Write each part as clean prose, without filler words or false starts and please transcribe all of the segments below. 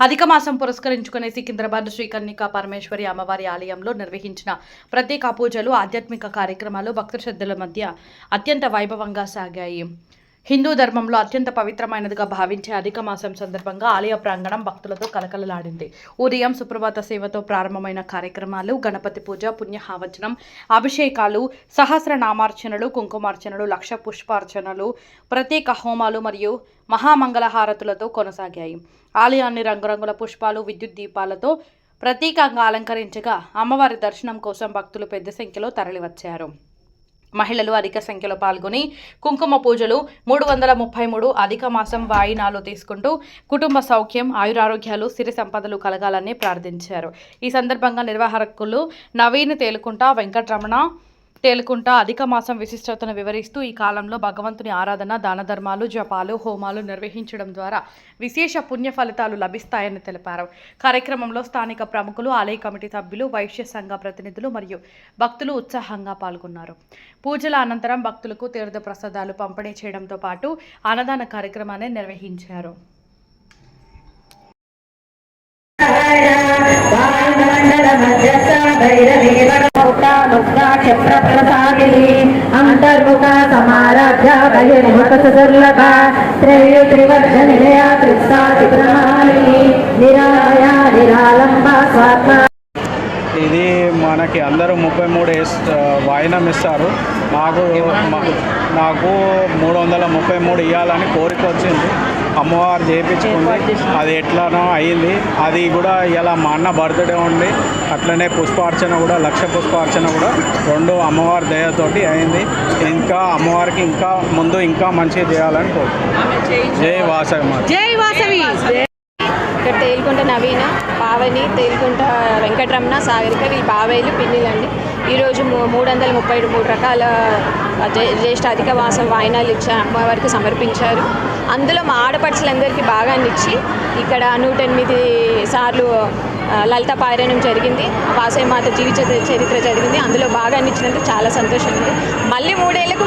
అధిక మాసం పురస్కరించుకునే సికింద్రాబాద్ శ్రీ కన్నికా పరమేశ్వరి అమ్మవారి ఆలయంలో నిర్వహించిన ప్రత్యేక పూజలు ఆధ్యాత్మిక కార్యక్రమాలు భక్త శ్రద్ధల మధ్య అత్యంత వైభవంగా సాగాయి. హిందూ ధర్మంలో అత్యంత పవిత్రమైనదిగా భావించే అధిక మాసం సందర్భంగా ఆలయ ప్రాంగణం భక్తులతో కలకలలాడింది. ఉదయం సుప్రభాత సేవతో ప్రారంభమైన కార్యక్రమాలు గణపతి పూజ, పుణ్యహావచనం, అభిషేకాలు, సహస్రనామార్చనలు, కుంకుమార్చనలు, లక్ష పుష్పార్చనలు, ప్రత్యేక హోమాలు మరియు మహామంగళహారతులతో కొనసాగాయి. ఆలయాన్ని రంగురంగుల పుష్పాలు, విద్యుత్ దీపాలతో ప్రత్యేకంగా అలంకరించగా అమ్మవారి దర్శనం కోసం భక్తులు పెద్ద సంఖ్యలో తరలివచ్చారు. మహిళలు అధిక సంఖ్యలో పాల్గొని కుంకుమ పూజలు, 333 అధిక మాసం వాయినాలు తీసుకుంటూ కుటుంబ సౌఖ్యం, ఆయురారోగ్యాలు, సిరి సంపదలు కలగాలని ప్రార్థించారు. ఈ సందర్భంగా నిర్వాహకులు నవీన్ తేలుకుంట, వెంకటరమణ తేలుకుంట అధిక మాసం విశిష్టతను వివరిస్తూ ఈ కాలంలో భగవంతుని ఆరాధన, దాన ధర్మాలు, జపాలు, హోమాలు నిర్వహించడం ద్వారా విశేష పుణ్య ఫలితాలు లభిస్తాయని తెలిపారు. కార్యక్రమంలో స్థానిక ప్రముఖులు, ఆలయ కమిటీ సభ్యులు, వైశ్య సంఘ ప్రతినిధులు మరియు భక్తులు ఉత్సాహంగా పాల్గొన్నారు. పూజల అనంతరం భక్తులకు తీర్థ ప్రసాదాలు పంపిణీ చేయడంతో పాటు అన్నదాన కార్యక్రమాన్ని నిర్వహించారు. అంతర్ముఖ సమారాధ్య బహిర్ముఖ సుదుర్లభ త్రయ త్రివర్ధనిలయ త్రిస్తాతి ప్రణాళిని నిరామయ నిరాలంబ స్వాత్మ. ఇది మనకి అందరూ 33 వాయినం ఇస్తారు. నాకు 333 ఇవ్వాలని కోరిక వచ్చింది. అమ్మవారు చేయించుకుంది, అది ఎట్లానో అయ్యింది. అది కూడా ఇలా మా అన్న బర్త్డే ఉండి అట్లనే పుష్పార్చన కూడా, లక్ష పుష్పార్చన కూడా 2 అమ్మవారి దయతోటి అయింది. ఇంకా అమ్మవారికి ఇంకా ముందు ఇంకా మంచిగా చేయాలని కోరుకుంటున్నాను. జై వాసవి. జై వాసవి. ఇక్కడ తేలుకుంట నవీన, పావని, తేలుకుంట వెంకటరమణ, సాగరిక వీళ్ళు బాబాయిలు, పిన్నిలండి. ఈరోజు 333 రకాల జ్యేష్ఠ అధిక మాసం వాయినాలు ఇచ్చి అమ్మవారికి సమర్పించారు. అందులో మా ఆడపడుచులందరికీ భాగాన్ని ఇచ్చి ఇక్కడ 108 సార్లు లలిత పారాయణం జరిగింది. వాసవి మాత జీవిత చరిత్ర జరిగింది. అందులో భాగాన్ని ఇచ్చినందుకు చాలా సంతోషం ఉంది. మళ్ళీ 3 ఏళ్లకు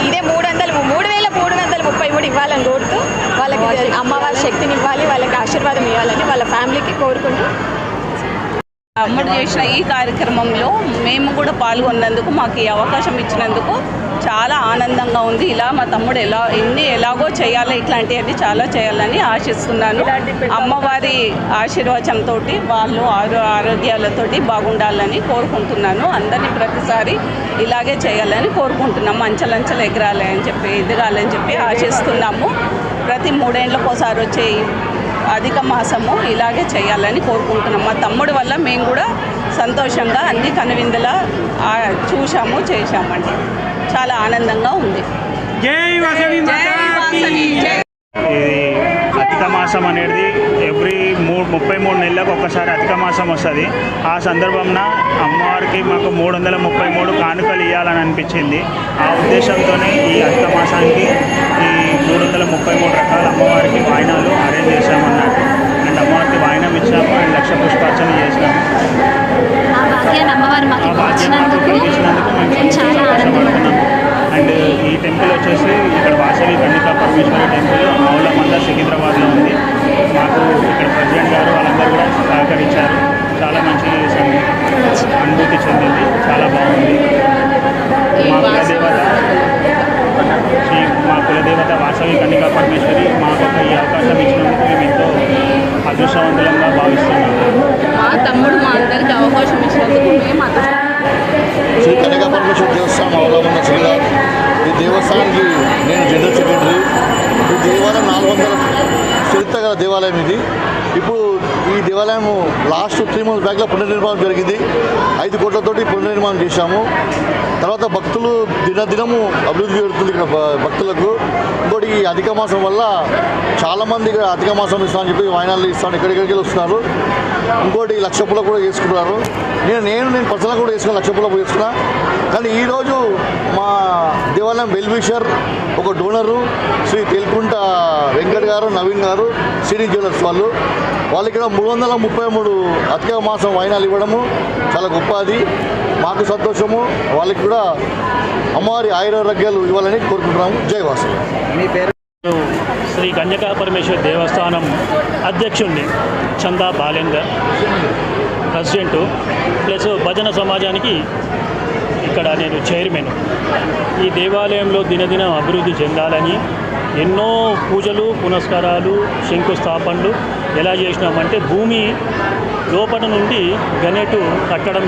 ఇదే 3333 ఇవ్వాలని కోరుతూ వాళ్ళకి అమ్మవారి శక్తిని ఇవ్వాలి, వాళ్ళకి ఆశీర్వాదం ఇవ్వాలని వాళ్ళ ఫ్యామిలీకి కోరుకుంటూ అమ్మడు చేసిన ఈ కార్యక్రమంలో మేము కూడా పాల్గొన్నందుకు, మాకు ఈ అవకాశం ఇచ్చినందుకు చాలా ఆనందంగా ఉంది. ఇలా మా తమ్ముడు ఎలాగో చేయాలి, ఇట్లాంటివన్నీ చాలా చేయాలని ఆశిస్తున్నాను. అమ్మవారి ఆశీర్వాదంతో వాళ్ళు ఆరోగ్యాలతోటి బాగుండాలని కోరుకుంటున్నాను. అందరినీ ప్రతిసారి ఇలాగే చేయాలని కోరుకుంటున్నాము. అంచెలంచెలు ఎదగాలని చెప్పి ఆశిస్తున్నాము. ప్రతి 3 ఏళ్ళకోసారి వచ్చే అధిక మాసము ఇలాగే చేయాలని కోరుకుంటున్నాం. మా తమ్ముడు వల్ల మేము కూడా సంతోషంగా అన్ని కనువిందులా చూసాము, చేశామండి. చాలా ఆనందంగా ఉంది. అధిక మాసం అనేది ఎవ్రీ 33 నెలలకు ఒకసారి అధిక మాసం వస్తుంది. ఆ సందర్భంన అమ్మవారికి మాకు 333 కానుకలు ఇవ్వాలని అనిపించింది. ఆ ఉద్దేశంతోనే ఈ అధిక మాసానికి ఈ 333 రకాల అమ్మవారికి వాయినాలు అరేంజ్ చేశామన్నట్టు. అండ్ అమ్మవారికి వాయినం ఇచ్చాము, అండ్ లక్ష పుష్పార్చన చేసినాము. ఆ భాగ్యం మాకు కలిగించినందుకు మేము చాలా ఆనందపడుతున్నాము. అండ్ ఈ టెంపుల్ వచ్చేసి ఇక్కడ వాసవి కన్నికా పరమేశ్వరి టెంపుల్ ఆవులమంద సికింద్రాబాద్లో ఉంది. మాకు ఇక్కడ ప్రెసిడెంట్ గారు వాళ్ళందరూ కూడా సహకరించారు. చాలా మంచి అనుభూతి చెందింది, చాలా బాగుంది. మా కులదేవత వాసవి కన్నికా పరమేశ్వరి మాకు ఈ అవకాశం ఇచ్చినందుకు మేము ఎంతో అదృష్టవంతులంగా భావిస్తున్నాము. మా తమ్ముడు మా అందరికీ అవకాశం ఇచ్చినందుకు మేము శ్రీ కన్నికా పరమేశ్వరి దేవస్థానం అవలంబన శ్రీగారు. ఈ దేవస్థానానికి నేను జనరల్ సెక్రటరీ. ఈ దేవాలయం 400 చరిత్ర గల దేవాలయం ఇది. ఇప్పుడు ఈ దేవాలయం లాస్ట్ 3 months బ్యాక్లో పునర్నిర్మాణం జరిగింది. 5 కోట్లతోటి పునర్నిర్మాణం చేశాము. తర్వాత భక్తులు దినదినము అభివృద్ధి జరుగుతుంది ఇక్కడ భక్తులకు. ఇంకోటి ఈ అధిక మాసం వల్ల చాలామంది ఇక్కడ అధిక మాసం ఇస్తామని చెప్పి వాయినాలు ఇస్తాను ఎక్కడికి వస్తున్నారు. ఇంకోటి లక్ష పూల కూడా చేసుకుంటున్నారు. నేను పర్సనల్గా కూడా చేసుకున్నాను, లక్ష పూల కూడా చేసుకున్నా. కానీ ఈరోజు మా దేవాలయం వెల్విషర్ ఒక డోనరు శ్రీ తెల్కుంట వెంకట్ గారు, నవీన్ గారు, సిరి జ్యువెలర్స్ వాళ్ళకి ఇక్కడ 333 అధిక మాసం వాయినాలు ఇవ్వడము చాలా గొప్ప. అది మాకు సంతోషము. వాళ్ళకి కూడా అమ్మవారి ఆయురారోగ్యాలు ఇవ్వాలని కోరుకుంటున్నాము. జై వాసు. మీ పేరు? శ్రీ కన్యకా పరమేశ్వరి దేవస్థానం అధ్యక్షుడిని చందా బాలేందర్, ప్రెసిడెంటు ప్లస్ భజన సమాజానికి ఇక్కడ నేను చైర్మన్. ఈ దేవాలయంలో దినదినం అభివృద్ధి చెందాలని ఎన్నో పూజలు పునస్కారాలు శంకుస్థాపనలు ఎలా చేసినామంటే భూమి లోపల నుండి గనేటు కట్టడం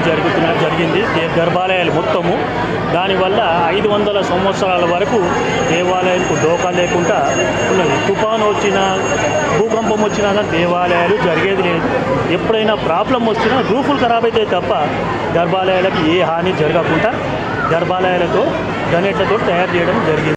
జరిగింది గర్భాలయాలు మొత్తము. దానివల్ల 500 సంవత్సరాల వరకు దేవాలయంకు డోకా లేకుండా ఉన్నది. తుఫాను వచ్చినా భూకంపం వచ్చినా దేవాలయాలు జరిగేది లేదు. ఎప్పుడైనా ప్రాబ్లం వచ్చినా రూఫులు ఖరాబ్ అయితే తప్ప గర్భాలయాలకు ఏ హాని జరగకుండా గర్భాలయాలతో గనేట్లతో తయారు చేయడం జరిగింది.